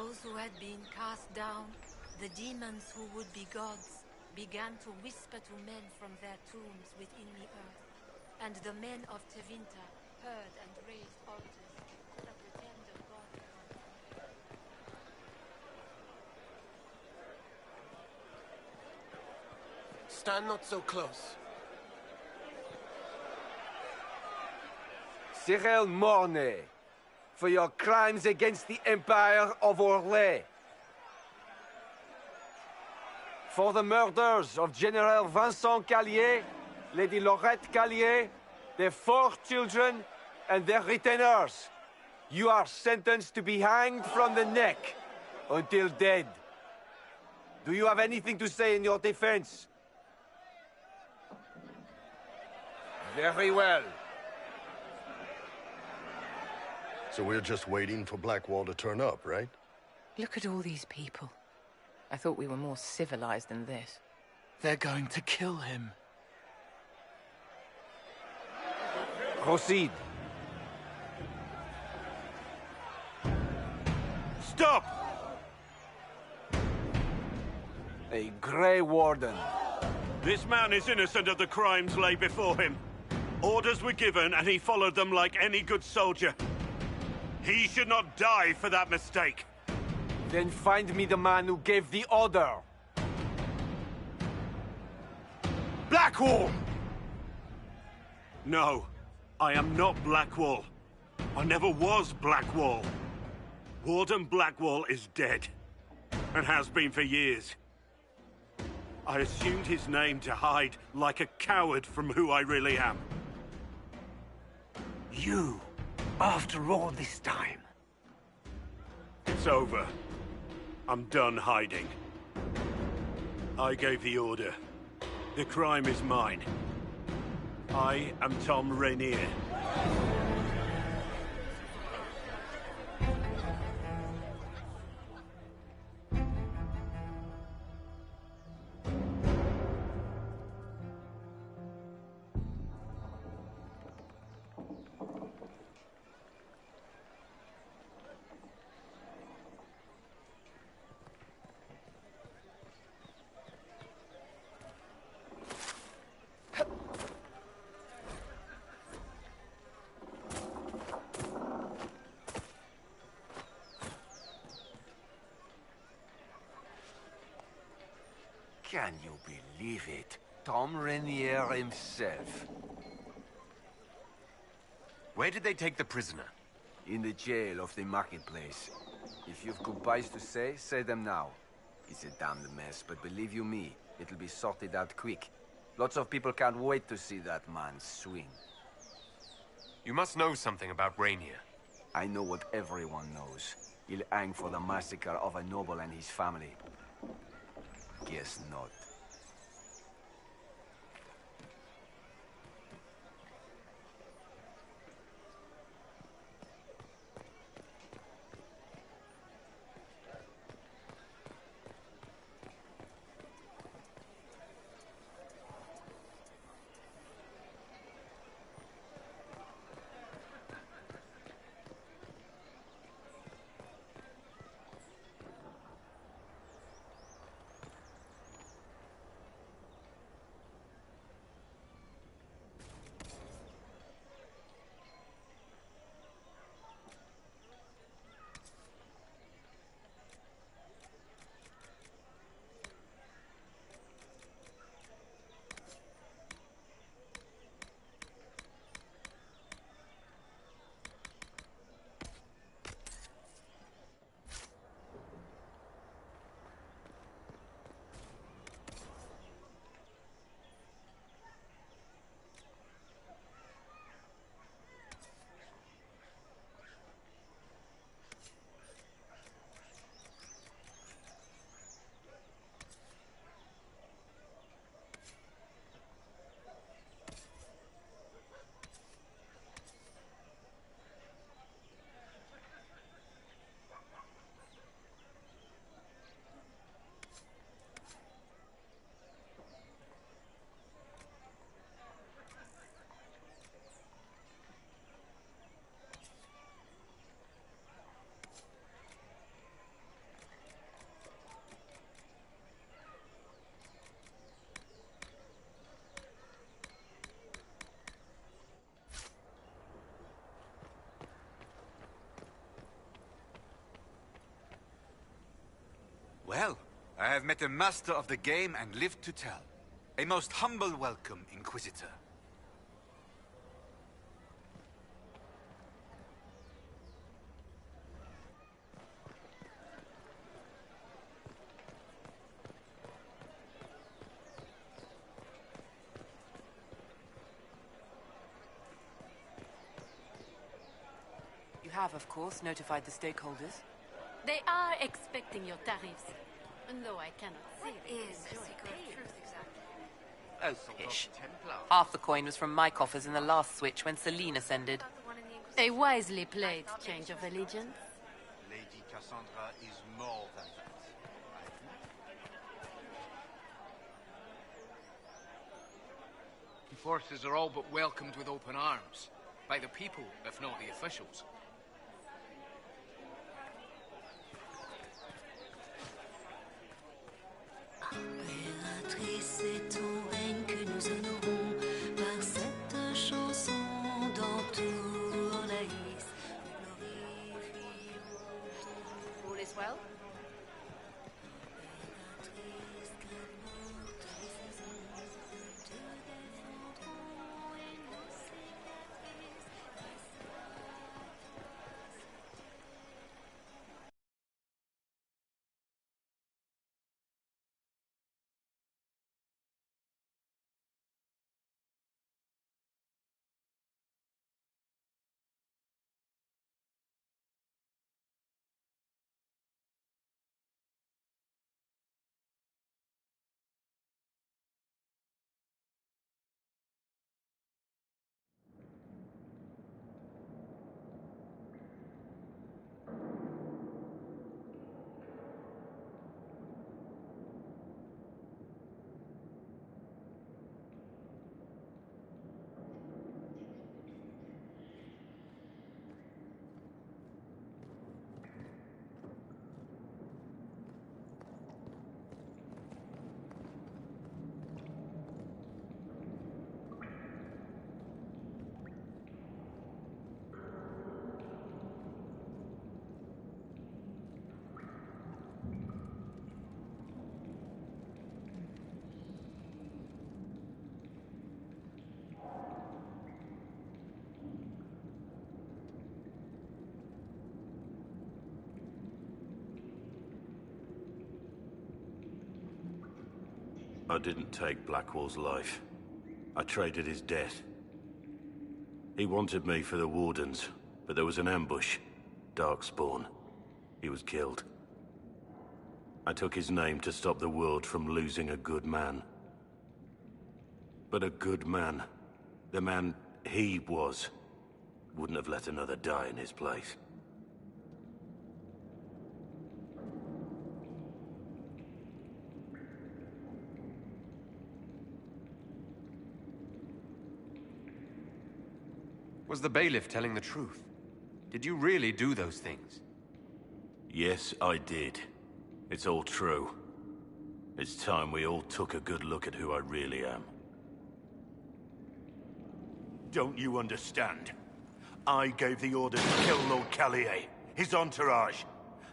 those who had been cast down, the demons who would be gods, began to whisper to men from their tombs within the earth. And the men of Tevinter heard and raised altars that the tender god. Stand not so close. Cyril Mornay, for your crimes against the Empire of Orlais. For the murders of General Vincent Callier, Lady Laurette Callier, their 4 children, and their retainers. You are sentenced to be hanged from the neck until dead. Do you have anything to say in your defense? Very well. So we're just waiting for Blackwall to turn up, right? Look at all these people. I thought we were more civilized than this. They're going to kill him. Proceed. Stop! A Grey Warden. This man is innocent of the crimes laid before him. Orders were given and he followed them like any good soldier. He should not die for that mistake. Then find me the man who gave the order. Blackwall! No, I am not Blackwall. I never was Blackwall. Warden Blackwall is dead, and has been for years. I assumed his name to hide like a coward from who I really am. You, after all this time. It's over. I'm done hiding. I gave the order. The crime is mine. I am Tom Rainier. Can you believe it? Tom Rainier himself. Where did they take the prisoner? In the jail of the marketplace. If you've goodbyes to say them now. It's a damned mess, but believe you me, it'll be sorted out quick. Lots of people can't wait to see that man swing. You must know something about Rainier. I know what everyone knows. He'll hang for the massacre of a noble and his family. Guess not. Well, I have met a master of the game and lived to tell. A most humble welcome, Inquisitor. You have, of course, notified the stakeholders. They are expecting your tariffs. Though I cannot say they enjoy paying. Oh, pish. Half the coin was from my coffers in the last switch when Celine ascended. A wisely played change of allegiance. Lady Cassandra is more than that. The forces are all but welcomed with open arms. By the people, if not the officials. Impératrice, c'est ton règne que nous honorons par cette chanson d'entour laïs. All is well? I didn't take Blackwall's life. I traded his death. He wanted me for the Wardens, but there was an ambush. Darkspawn. He was killed. I took his name to stop the world from losing a good man. But a good man, the man he was, wouldn't have let another die in his place. Was the bailiff telling the truth? Did you really do those things? Yes, I did. It's all true. It's time we all took a good look at who I really am. Don't you understand? I gave the order to kill Lord Callier, his entourage,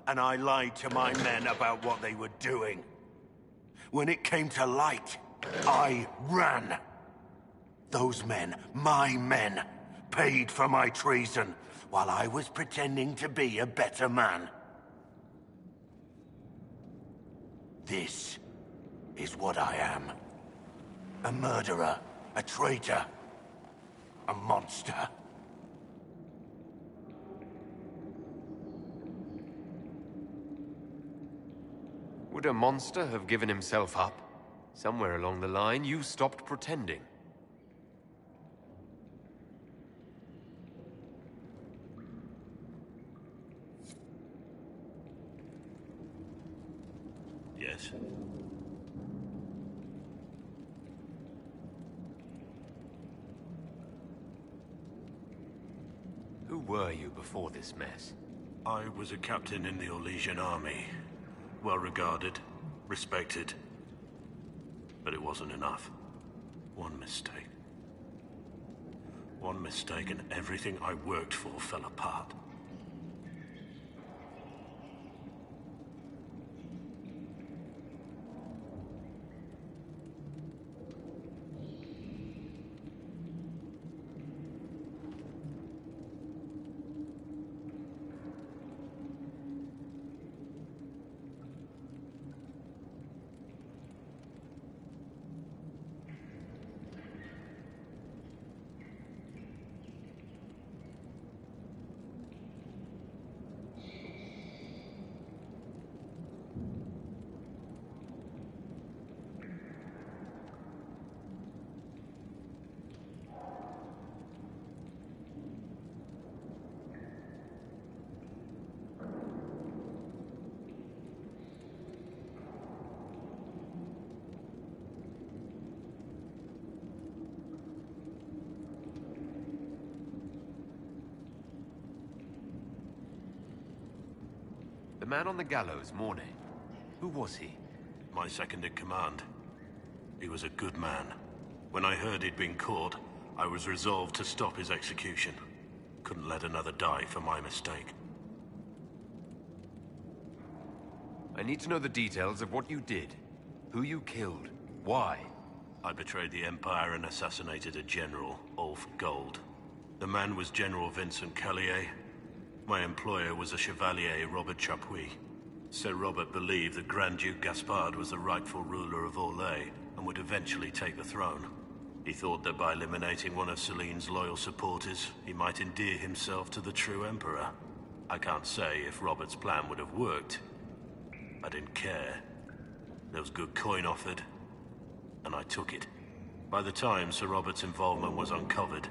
and I lied to my men about what they were doing. When it came to light, I ran. Those men, my men, paid for my treason, while I was pretending to be a better man. This is what I am. A murderer, a traitor, a monster. Would a monster have given himself up? Somewhere along the line, you stopped pretending. Yes. Who were you before this mess? I was a captain in the Orlesian army. Well regarded, respected. But it wasn't enough. One mistake. One mistake and everything I worked for fell apart. The man on the gallows, Mornay. Who was he? My second-in-command. He was a good man. When I heard he'd been caught, I was resolved to stop his execution. Couldn't let another die for my mistake. I need to know the details of what you did. Who you killed. Why? I betrayed the Empire and assassinated a general, Ulf Gold. The man was General Vincent Callier. My employer was a Chevalier, Robert Chapuis. Sir Robert believed that Grand Duke Gaspard was the rightful ruler of Orlais and would eventually take the throne. He thought that by eliminating one of Celine's loyal supporters, he might endear himself to the true Emperor. I can't say if Robert's plan would have worked. I didn't care. There was good coin offered, and I took it. By the time Sir Robert's involvement was uncovered,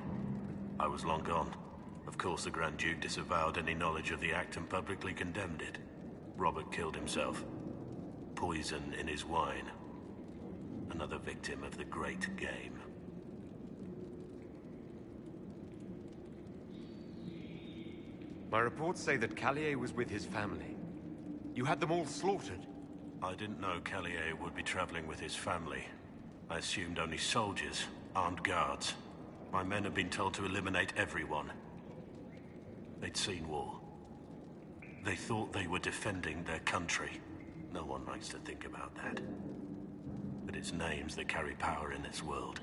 I was long gone. Of course, the Grand Duke disavowed any knowledge of the act and publicly condemned it. Robert killed himself. Poison in his wine. Another victim of the great game. My reports say that Callier was with his family. You had them all slaughtered. I didn't know Callier would be traveling with his family. I assumed only soldiers, armed guards. My men had been told to eliminate everyone. They'd seen war. They thought they were defending their country. No one likes to think about that. But it's names that carry power in this world.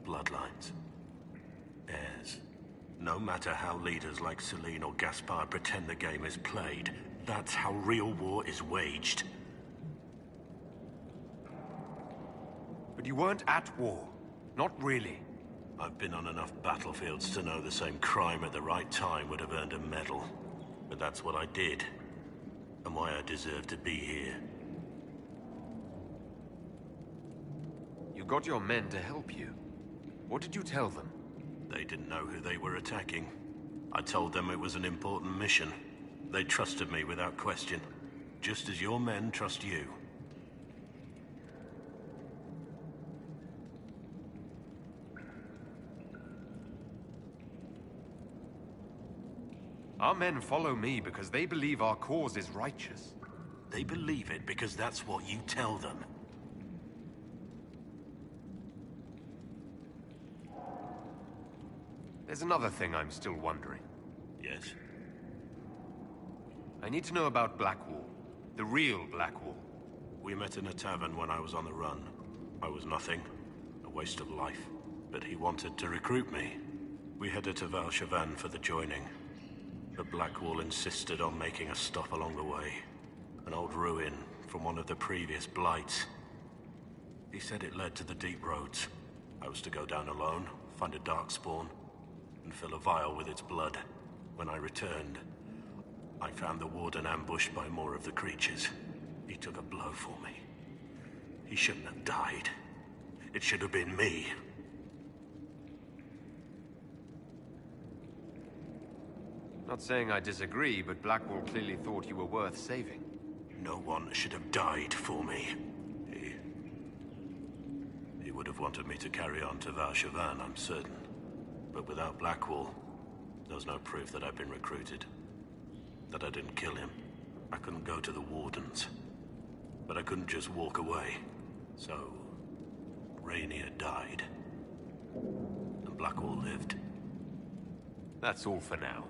Bloodlines. Heirs. No matter how leaders like Celine or Gaspard pretend the game is played, that's how real war is waged. But you weren't at war. Not really. I've been on enough battlefields to know the same crime at the right time would have earned a medal. But that's what I did, and why I deserve to be here. You got your men to help you. What did you tell them? They didn't know who they were attacking. I told them it was an important mission. They trusted me without question, just as your men trust you. Our men follow me because they believe our cause is righteous. They believe it because that's what you tell them. There's another thing I'm still wondering. Yes? I need to know about Blackwall. The real Blackwall. We met in a tavern when I was on the run. I was nothing. A waste of life. But he wanted to recruit me. We headed to Valchavan for the joining. But Blackwall insisted on making a stop along the way. An old ruin from one of the previous blights. He said it led to the deep roads. I was to go down alone, find a darkspawn, and fill a vial with its blood. When I returned, I found the warden ambushed by more of the creatures. He took a blow for me. He shouldn't have died. It should have been me. Not saying I disagree, but Blackwall clearly thought you were worth saving. No one should have died for me. He would have wanted me to carry on to Valchavan, I'm certain. But without Blackwall, there was no proof that I'd been recruited. That I didn't kill him. I couldn't go to the Wardens. But I couldn't just walk away. So, Rainier died. And Blackwall lived. That's all for now.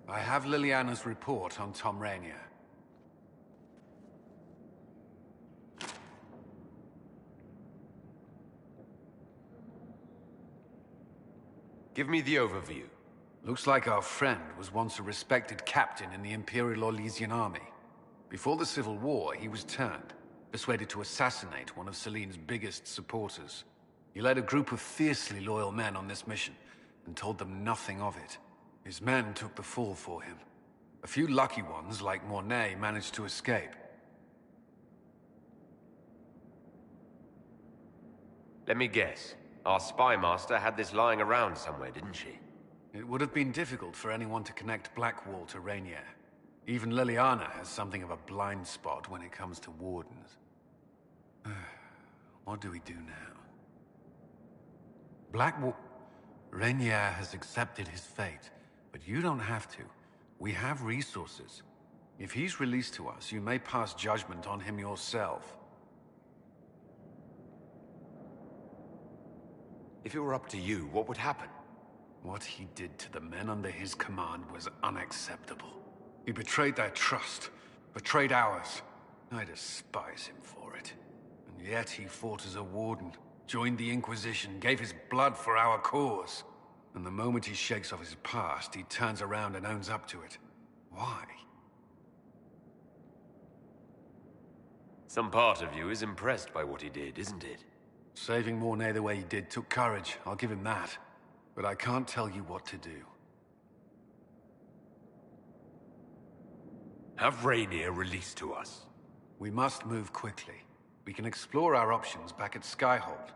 I have Liliana's report on Tom Rainier. Give me the overview. Looks like our friend was once a respected captain in the Imperial Orlesian army. Before the Civil War, he was turned, persuaded to assassinate one of Celine's biggest supporters. He led a group of fiercely loyal men on this mission, and told them nothing of it. His men took the fall for him. A few lucky ones, like Mornay, managed to escape. Let me guess. Our spy master had this lying around somewhere, didn't she? It would have been difficult for anyone to connect Blackwall to Rainier. Even Liliana has something of a blind spot when it comes to wardens. What do we do now? Blackwall... Rainier has accepted his fate, but you don't have to. We have resources. If he's released to us, you may pass judgment on him yourself. If it were up to you, what would happen? What he did to the men under his command was unacceptable. He betrayed their trust, betrayed ours. I despise him for it. And yet he fought as a warden, joined the Inquisition, gave his blood for our cause. And the moment he shakes off his past, he turns around and owns up to it. Why? Some part of you is impressed by what he did, isn't it? Saving Mornay the way he did took courage, I'll give him that. But I can't tell you what to do. Have Rainier released to us. We must move quickly. We can explore our options back at Skyhold.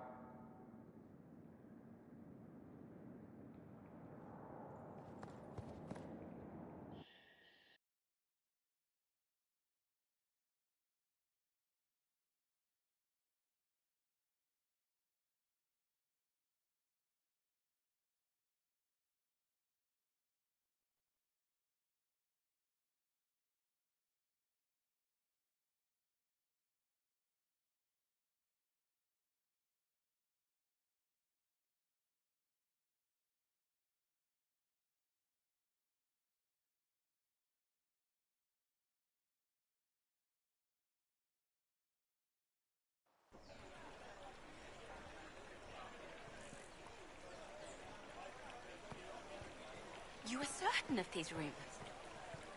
You are certain of these rumors?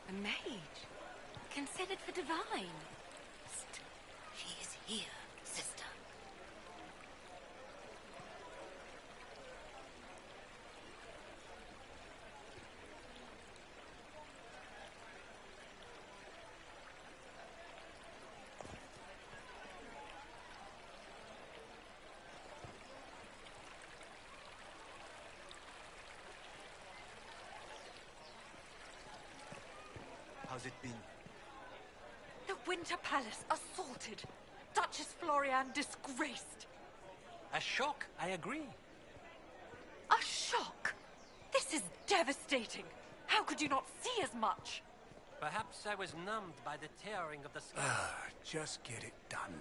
A mage? Considered for divine? He is here, sister. How's it been? The Winter Palace assaulted. Duchess Florian disgraced. A shock, I agree. A shock? This is devastating. How could you not see as much? Perhaps I was numbed by the tearing of the sky. Just get it done.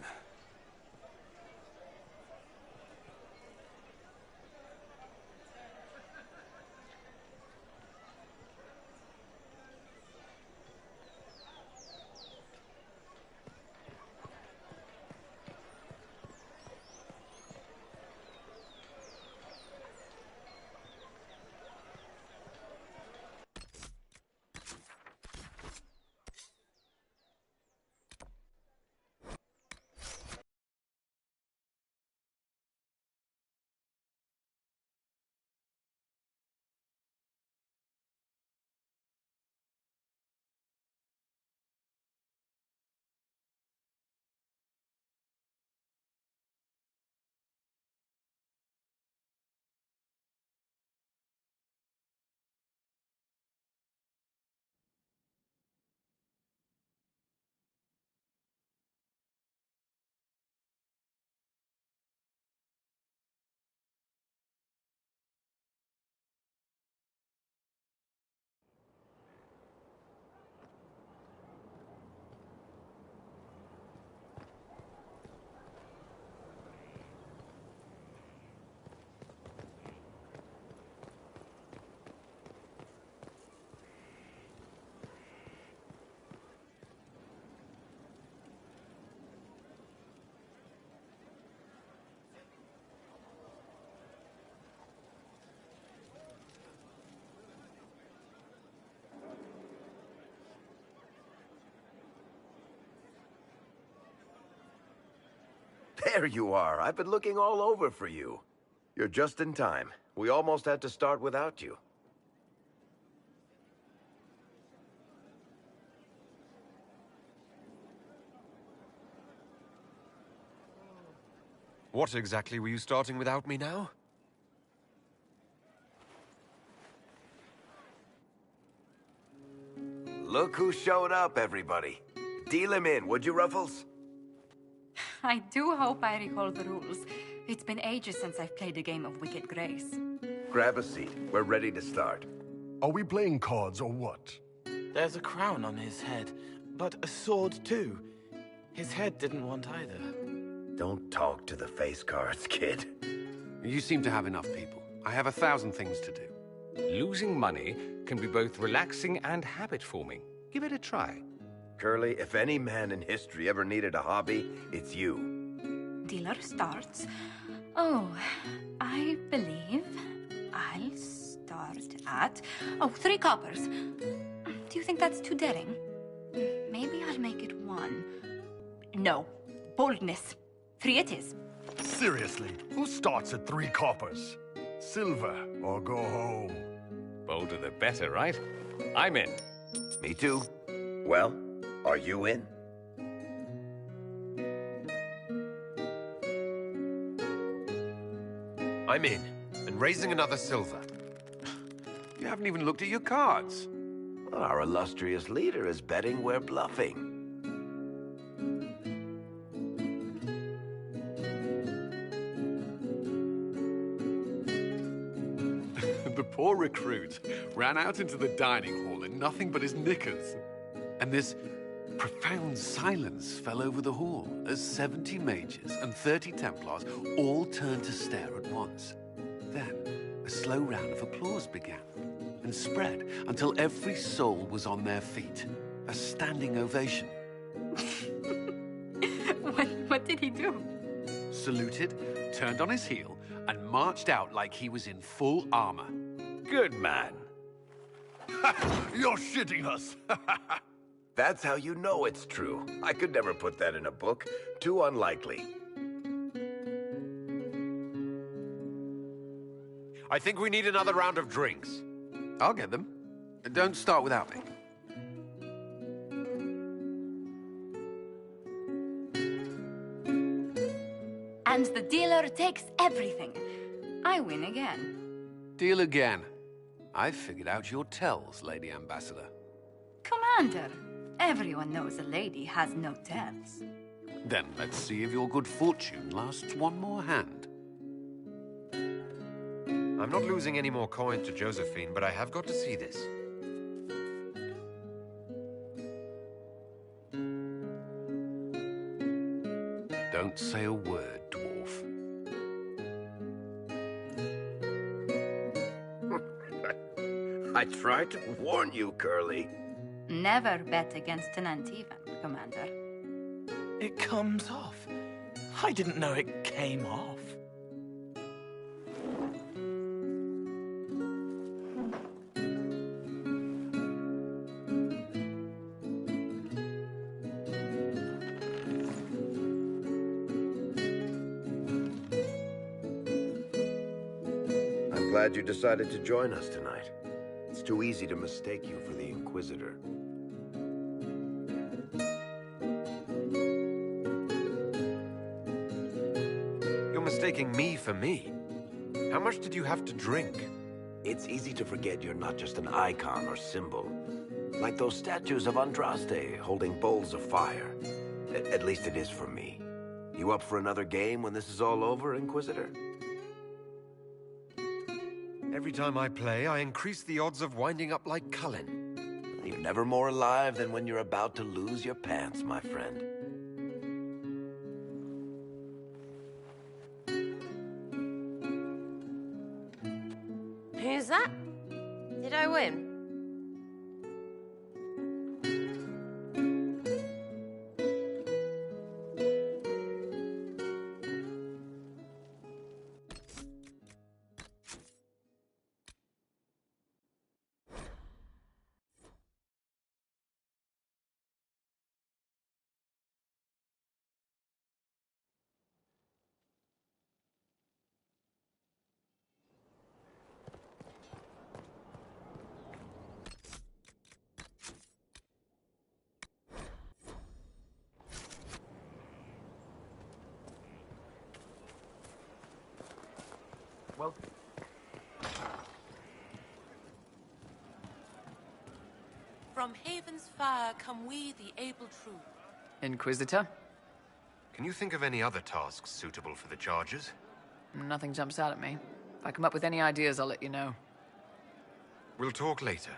There you are. I've been looking all over for you. You're just in time. We almost had to start without you. What exactly were you starting without me now? Look who showed up, everybody. Deal him in, would you, Ruffles? I do hope I recall the rules. It's been ages since I've played a game of Wicked Grace. Grab a seat. We're ready to start. Are we playing cards or what? There's a crown on his head, but a sword too. His head didn't want either. Don't talk to the face cards, kid. You seem to have enough people. I have 1,000 things to do. Losing money can be both relaxing and habit-forming. Give it a try. Curly, if any man in history ever needed a hobby, it's you. Dealer starts. Oh, I believe I'll start at... Oh, 3 coppers. Do you think that's too daring? Maybe I'll make it 1. No. Boldness. 3 it is. Seriously, who starts at 3 coppers? Silver or go home? Bolder the better, right? I'm in. Me too. Well, are you in? I'm in, and raising another silver. You haven't even looked at your cards. Well, our illustrious leader is betting we're bluffing. The poor recruit ran out into the dining hall in nothing but his knickers. And this profound silence fell over the hall as 70 mages and 30 Templars all turned to stare at once. Then a slow round of applause began and spread until every soul was on their feet. A standing ovation. What did he do? Saluted, turned on his heel, and marched out like he was in full armor. Good man. You're shitting us. That's how you know it's true. I could never put that in a book. Too unlikely. I think we need another round of drinks. I'll get them. Don't start without me. And the dealer takes everything. I win again. Deal again. I've figured out your tells, Lady Ambassador. Commander, everyone knows a lady has no tells. Then let's see if your good fortune lasts one more hand. I'm not losing any more coin to Josephine, but I have got to see this. Don't say a word, dwarf. I tried to warn you, Curly. Never bet against an uneven, Commander. It comes off. I didn't know it came off. I'm glad you decided to join us tonight. It's too easy to mistake you for the Inquisitor. You're mistaking me for me. How much did you have to drink? It's easy to forget you're not just an icon or symbol. Like those statues of Andraste holding bowls of fire. At least it is for me. You up for another game when this is all over, Inquisitor? Every time I play, I increase the odds of winding up like Cullen. You're never more alive than when you're about to lose your pants, my friend. Who's that? Did I win? Well... From Haven's fire come we, the able true. Inquisitor? Can you think of any other tasks suitable for the charges? Nothing jumps out at me. If I come up with any ideas, I'll let you know. We'll talk later.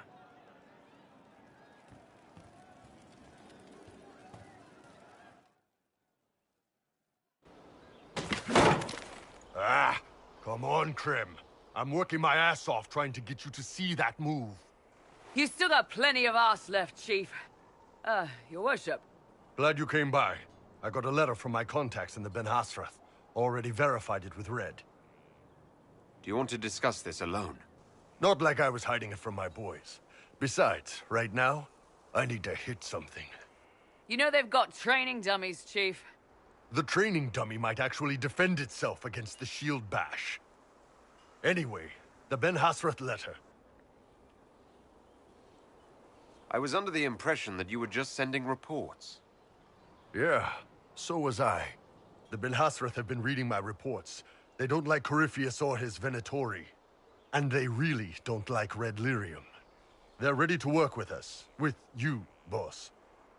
Ah, come on, Krim. I'm working my ass off trying to get you to see that move. You still got plenty of arse left, Chief. Your worship. Glad you came by. I got a letter from my contacts in the Ben Hasrath. Already verified it with Red. Do you want to discuss this alone? Not like I was hiding it from my boys. Besides, right now, I need to hit something. You know they've got training dummies, Chief. The training dummy might actually defend itself against the shield bash. Anyway, the Ben Hasrath letter. I was under the impression that you were just sending reports. Yeah, so was I. The Ben Hasrath have been reading my reports. They don't like Corypheus or his Venatori. And they really don't like Red Lyrium. They're ready to work with us. With you, boss.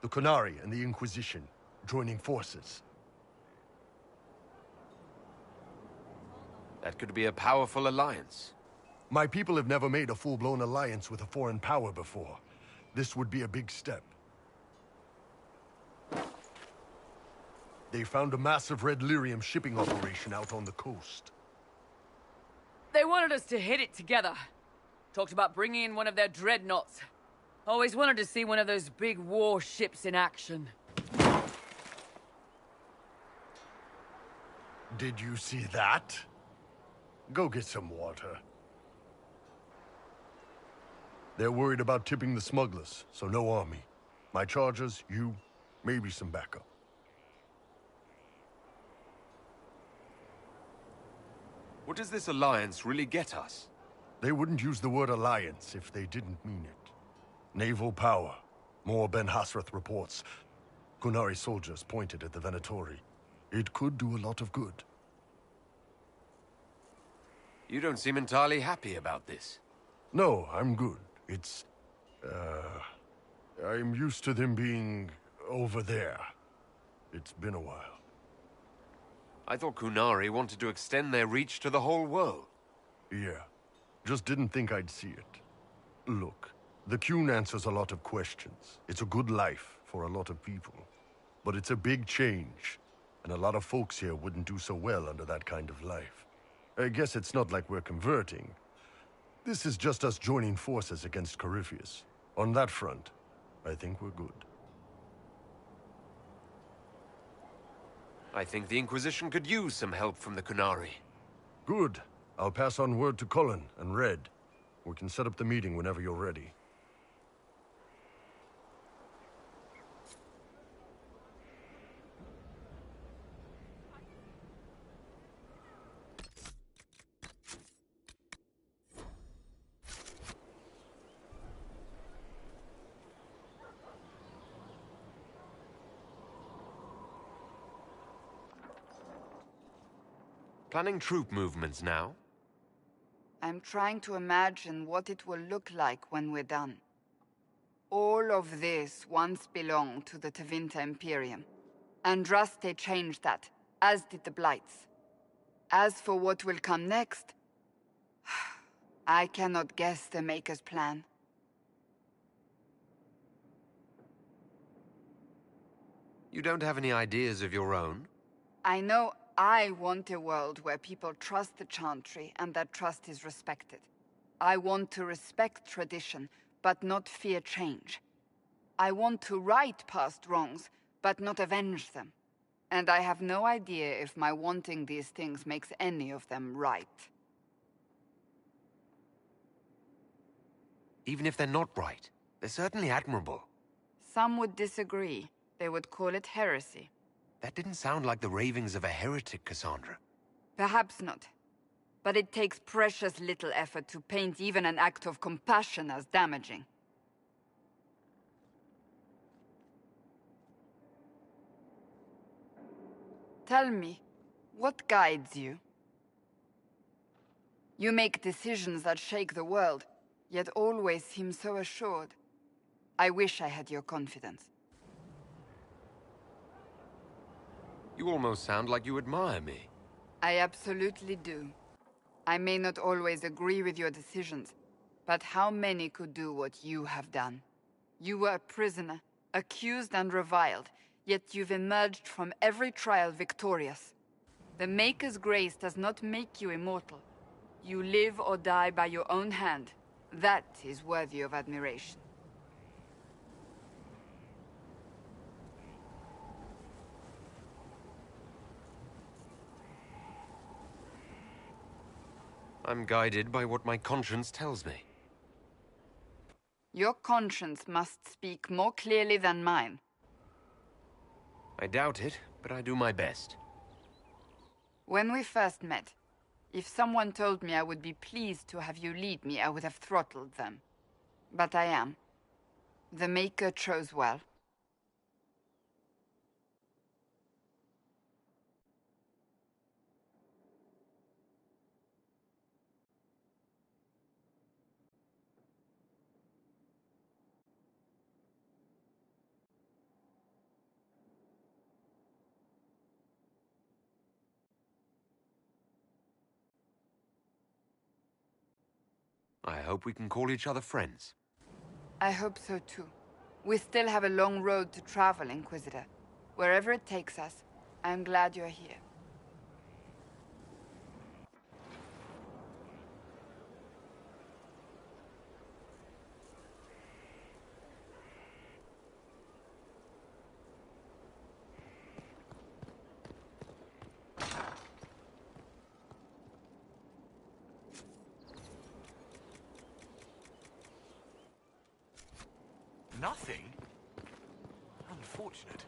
The Qunari and the Inquisition, joining forces. That could be a powerful alliance. My people have never made a full-blown alliance with a foreign power before. This would be a big step. They found a massive Red Lyrium shipping operation out on the coast. They wanted us to hit it together. Talked about bringing in one of their dreadnoughts. Always wanted to see one of those big warships in action. Did you see that? Go get some water. They're worried about tipping the smugglers, so no army. My charges, you, maybe some backup. What does this alliance really get us? They wouldn't use the word alliance if they didn't mean it. Naval power. More Ben Hasrath reports. Qunari soldiers pointed at the Venatori. It could do a lot of good. You don't seem entirely happy about this. No, I'm good. It's... I'm used to them being over there. It's been a while. I thought Qunari wanted to extend their reach to the whole world. Yeah. Just didn't think I'd see it. Look, the Qun answers a lot of questions. It's a good life for a lot of people. But it's a big change, and a lot of folks here wouldn't do so well under that kind of life. I guess it's not like we're converting. This is just us joining forces against Corypheus. On that front, I think we're good. I think the Inquisition could use some help from the Qunari. Good. I'll pass on word to Cullen and Red. We can set up the meeting whenever you're ready. Planning troop movements now? I'm trying to imagine what it will look like when we're done. All of this once belonged to the Tevinter Imperium. Andraste changed that, as did the Blights. As for what will come next, I cannot guess the Maker's plan. You don't have any ideas of your own? I know I want a world where people trust the Chantry and that trust is respected. I want to respect tradition, but not fear change. I want to right past wrongs, but not avenge them. And I have no idea if my wanting these things makes any of them right. Even if they're not right, they're certainly admirable. Some would disagree. They would call it heresy. That didn't sound like the ravings of a heretic, Cassandra. Perhaps not. But it takes precious little effort to paint even an act of compassion as damaging. Tell me, what guides you? You make decisions that shake the world, yet always seem so assured. I wish I had your confidence. You almost sound like you admire me. I absolutely do. I may not always agree with your decisions, but how many could do what you have done? You were a prisoner, accused and reviled, yet you've emerged from every trial victorious. The Maker's grace does not make you immortal. You live or die by your own hand. That is worthy of admiration. I'm guided by what my conscience tells me. Your conscience must speak more clearly than mine. I doubt it, but I do my best. When we first met, if someone told me I would be pleased to have you lead me, I would have throttled them. But I am. The Maker chose well. I hope we can call each other friends. I hope so too. We still have a long road to travel, Inquisitor. Wherever it takes us, I'm glad you're here. Nothing? Unfortunate.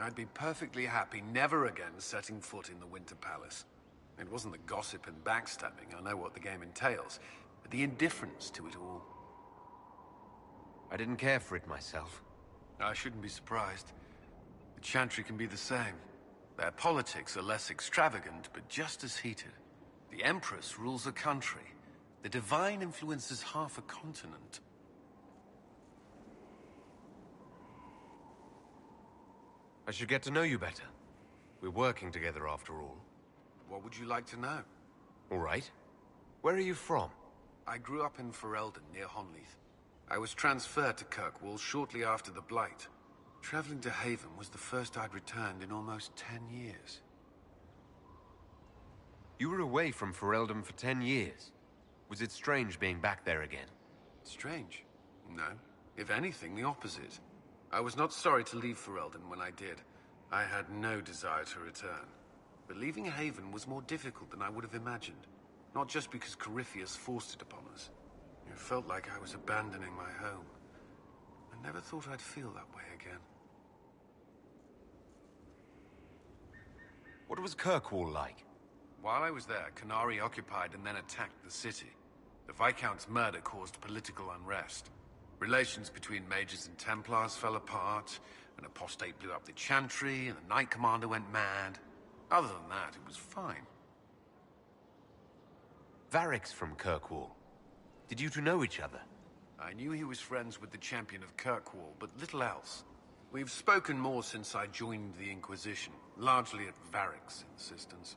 I'd be perfectly happy never again setting foot in the Winter Palace. It wasn't the gossip and backstabbing, I know what the game entails, but the indifference to it all. I didn't care for it myself. I shouldn't be surprised. The Chantry can be the same. Their politics are less extravagant, but just as heated. The Empress rules a country. The Divine influences half a continent. I should get to know you better. We're working together after all. What would you like to know? All right. Where are you from? I grew up in Ferelden, near Honleith. I was transferred to Kirkwall shortly after the Blight. Traveling to Haven was the first I'd returned in almost 10 years. You were away from Ferelden for 10 years. Was it strange being back there again? Strange? No. If anything, the opposite. I was not sorry to leave Ferelden when I did. I had no desire to return. But leaving Haven was more difficult than I would have imagined. Not just because Corypheus forced it upon us. It felt like I was abandoning my home. I never thought I'd feel that way again. What was Kirkwall like? While I was there, Canary occupied and then attacked the city. The Viscount's murder caused political unrest. Relations between Mages and Templars fell apart, an apostate blew up the Chantry, and the Knight Commander went mad. Other than that, it was fine. Varric's from Kirkwall. Did you two know each other? I knew he was friends with the Champion of Kirkwall, but little else. We've spoken more since I joined the Inquisition, largely at Varric's insistence.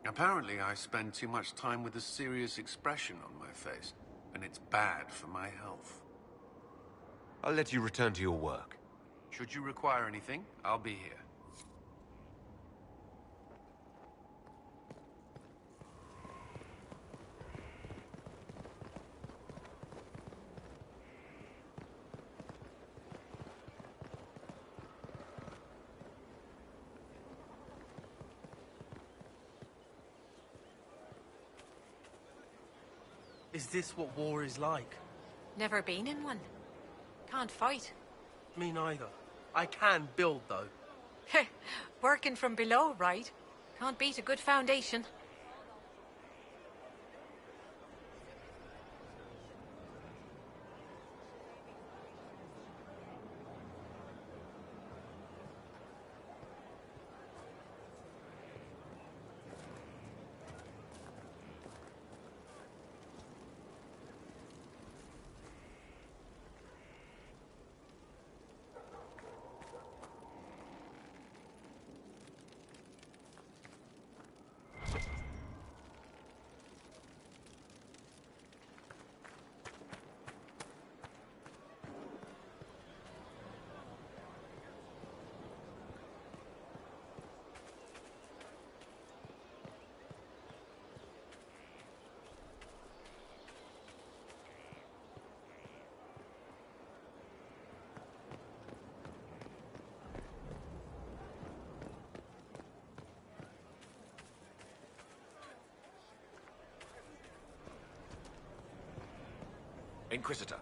Apparently, I spend too much time with a serious expression on my face, and it's bad for my health. I'll let you return to your work. Should you require anything, I'll be here. Is this what war is like? Never been in one. Can't fight. Me neither. I can build, though. Working from below, right? Can't beat a good foundation. Inquisitor.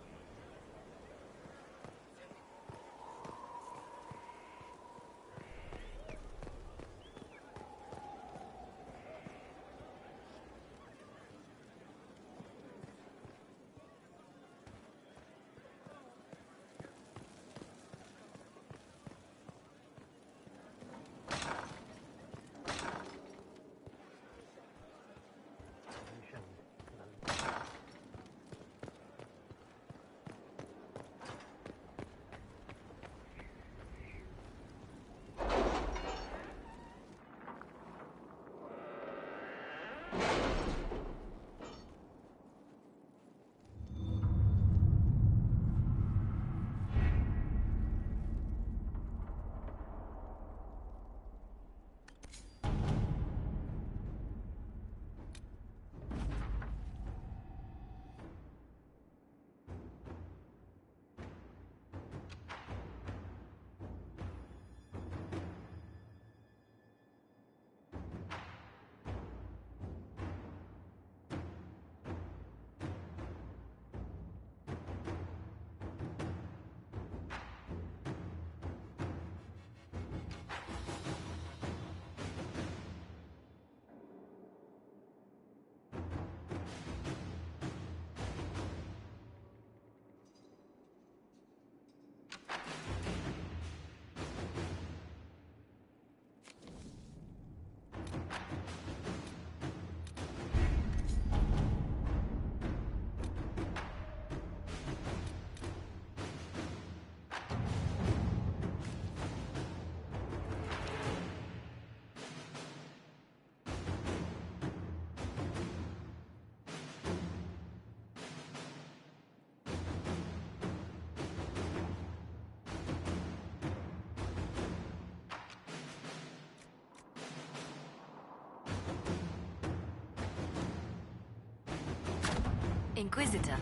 Inquisitor.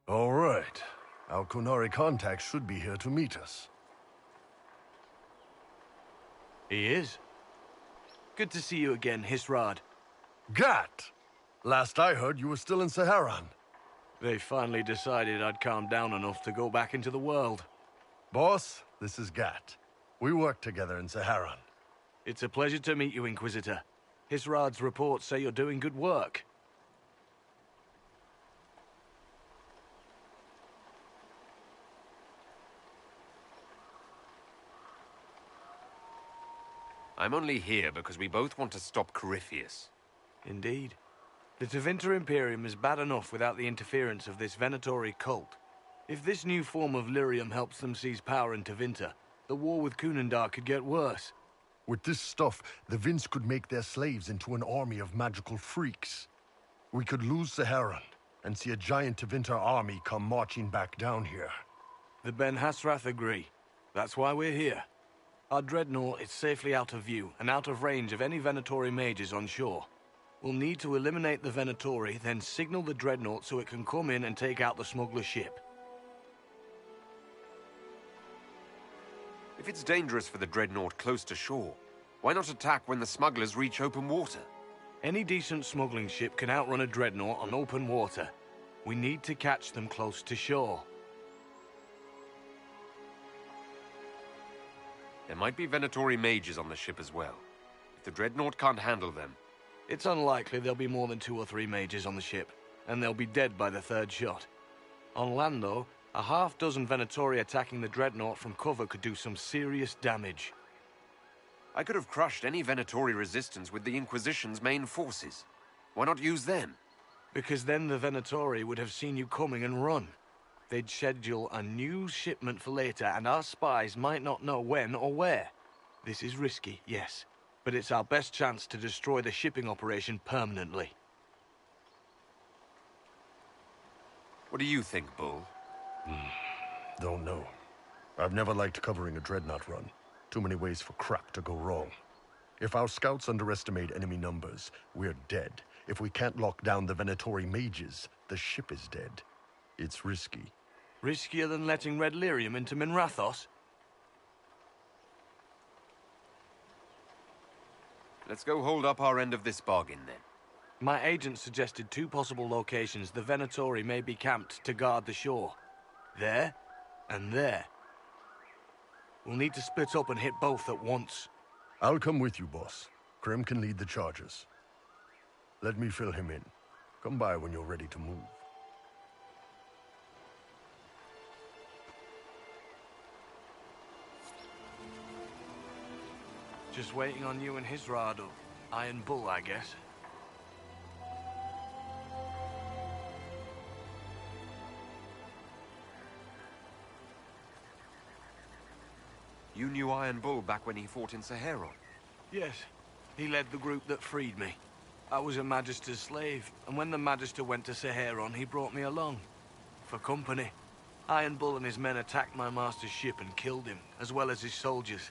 All right. Our Kunari contact should be here to meet us. He is. Good to see you again, Hisrad. Gat! Last I heard, you were still in Saharan. They finally decided I'd calmed down enough to go back into the world. Boss, this is Gat. We work together in Saharan. It's a pleasure to meet you, Inquisitor. Hisrad's reports say you're doing good work. I'm only here because we both want to stop Corypheus. Indeed. The Tevinter Imperium is bad enough without the interference of this Venatori cult. If this new form of lyrium helps them seize power in Tevinter, the war with Kunandar could get worse. With this stuff, the Vince could make their slaves into an army of magical freaks. We could lose Saharan and see a giant Tevinter army come marching back down here. The Ben Hasrath agree. That's why we're here. Our dreadnought is safely out of view and out of range of any Venatori mages on shore. We'll need to eliminate the Venatori, then signal the dreadnought so it can come in and take out the smuggler ship. If it's dangerous for the dreadnought close to shore, why not attack when the smugglers reach open water? Any decent smuggling ship can outrun a dreadnought on open water. We need to catch them close to shore. There might be Venatori mages on the ship as well. If the dreadnought can't handle them... It's unlikely there'll be more than 2 or 3 mages on the ship, and they'll be dead by the 3rd shot. On land, though, a half-dozen Venatori attacking the dreadnought from cover could do some serious damage. I could have crushed any Venatori resistance with the Inquisition's main forces. Why not use them? Because then the Venatori would have seen you coming and run. They'd schedule a new shipment for later, and our spies might not know when or where. This is risky, yes, but it's our best chance to destroy the shipping operation permanently. What do you think, Bull? Don't know. I've never liked covering a dreadnought run. Too many ways for crap to go wrong. If our scouts underestimate enemy numbers, we're dead. If we can't lock down the Venatori mages, the ship is dead. It's risky. Riskier than letting Red Lyrium into Minrathos? Let's go hold up our end of this bargain, then. My agent suggested 2 possible locations the Venatori may be camped to guard the shore. There, and there. We'll need to split up and hit both at once. I'll come with you, boss. Krem can lead the charges. Let me fill him in. Come by when you're ready to move. Just waiting on you and Hisrad, or Iron Bull, I guess. You knew Iron Bull back when he fought in Saharan? Yes. He led the group that freed me. I was a Magister's slave, and when the Magister went to Saharan, he brought me along. For company. Iron Bull and his men attacked my master's ship and killed him, as well as his soldiers.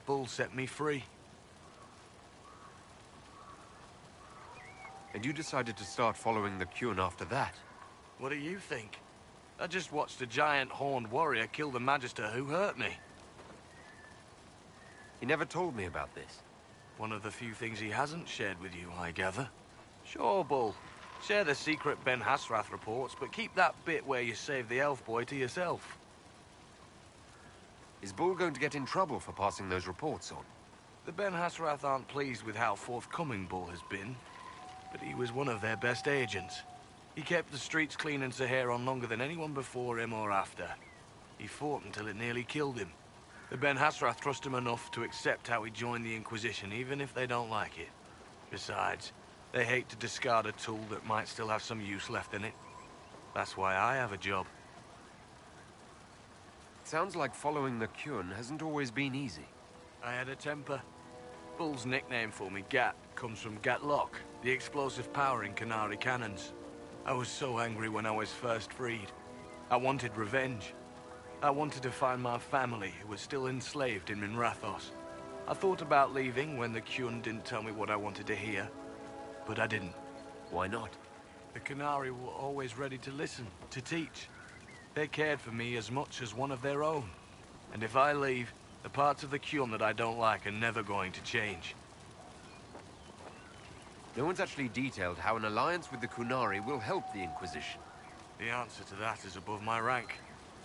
Bull set me free. And you decided to start following the Qun after that? What do you think? I just watched a giant horned warrior kill the Magister who hurt me. He never told me about this. One of the few things he hasn't shared with you, I gather. Sure, Bull. Share the secret Ben Hasrath reports, but keep that bit where you save the elf boy to yourself. Is Bull going to get in trouble for passing those reports on? The Ben Hasrath aren't pleased with how forthcoming Bull has been, but he was one of their best agents. He kept the streets clean in Saharan longer than anyone before him or after. He fought until it nearly killed him. The Ben Hasrath trust him enough to accept how he joined the Inquisition, even if they don't like it. Besides, they hate to discard a tool that might still have some use left in it. That's why I have a job. Sounds like following the Qun hasn't always been easy. I had a temper. Bull's nickname for me, Gat, comes from Gatlock, the explosive power in Canary cannons. I was so angry when I was first freed. I wanted revenge. I wanted to find my family, who was still enslaved in Minrathos. I thought about leaving when the Qun didn't tell me what I wanted to hear, but I didn't. Why not? The Qunari were always ready to listen, to teach. They cared for me as much as one of their own. And if I leave, the parts of the Qun that I don't like are never going to change. No one's actually detailed how an alliance with the Qunari will help the Inquisition. The answer to that is above my rank.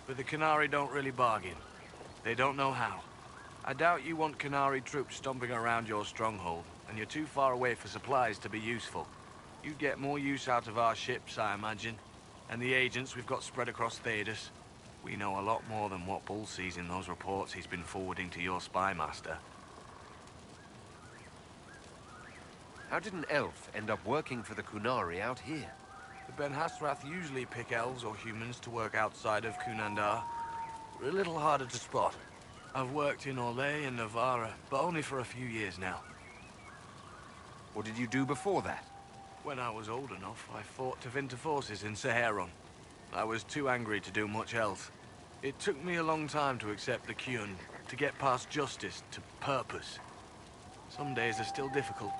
But the Qunari don't really bargain. They don't know how. I doubt you want Qunari troops stomping around your stronghold, and you're too far away for supplies to be useful. You'd get more use out of our ships, I imagine. And the agents we've got spread across Thedas. We know a lot more than what Bull sees in those reports he's been forwarding to your spy master. How did an elf end up working for the Qunari out here? The Ben Hasrath usually pick elves or humans to work outside of Kunandar. We're a little harder to spot. I've worked in Orlais and Navarra, but only for a few years now. What did you do before that? When I was old enough, I fought Tevinter forces in Saharon. I was too angry to do much else. It took me a long time to accept the Qun, to get past justice to purpose. Some days are still difficult.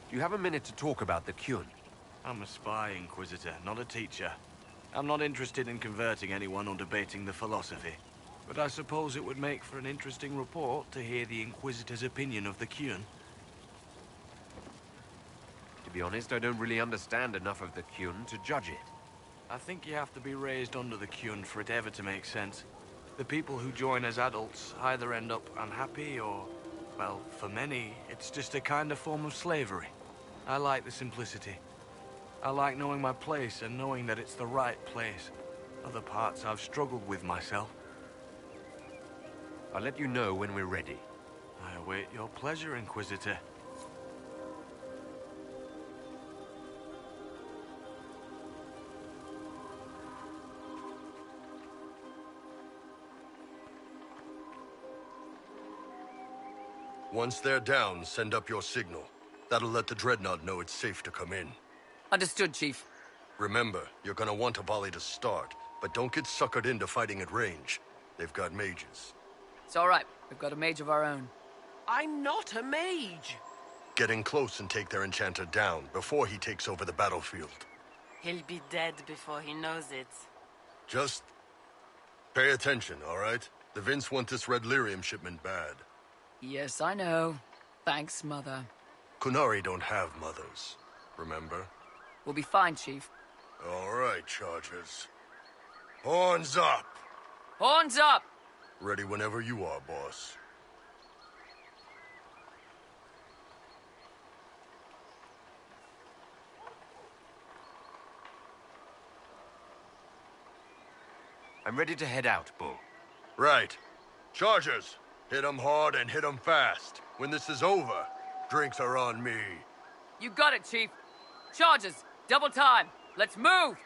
Do you have a minute to talk about the Qun? I'm a spy, Inquisitor, not a teacher. I'm not interested in converting anyone or debating the philosophy. But I suppose it would make for an interesting report to hear the Inquisitor's opinion of the Qun. To be honest, I don't really understand enough of the Qun to judge it. I think you have to be raised under the Qun for it ever to make sense. The people who join as adults either end up unhappy or, well, for many, it's just a kind of form of slavery. I like the simplicity. I like knowing my place and knowing that it's the right place. Other parts I've struggled with myself. I'll let you know when we're ready. I await your pleasure, Inquisitor. Once they're down, send up your signal. That'll let the Dreadnought know it's safe to come in. Understood, Chief. Remember, you're gonna want a volley to start, but don't get suckered into fighting at range. They've got mages. It's all right. We've got a mage of our own. I'm not a mage. Get in close and take their enchanter down before he takes over the battlefield. He'll be dead before he knows it. Just pay attention, all right? The Vince want this red lyrium shipment bad. Yes, I know. Thanks, Mother. Qunari don't have mothers, remember? We'll be fine, Chief. All right, Chargers. Horns up! Horns up! Ready whenever you are, boss. I'm ready to head out, Bull. Right. Chargers, hit 'em hard and hit 'em fast. When this is over, drinks are on me. You got it, Chief. Charges, double time. Let's move!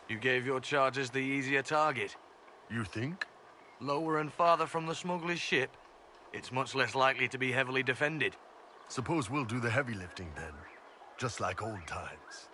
You gave your chargers the easier target. You think? Lower and farther from the smuggler's ship, it's much less likely to be heavily defended. Suppose we'll do the heavy lifting then. Just like old times.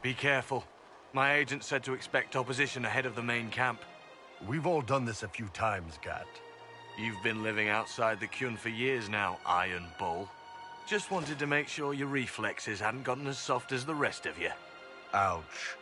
Be careful. My agent said to expect opposition ahead of the main camp. We've all done this a few times, Gat. You've been living outside the Qun for years now, Iron Bull. Just wanted to make sure your reflexes hadn't gotten as soft as the rest of you. Ouch.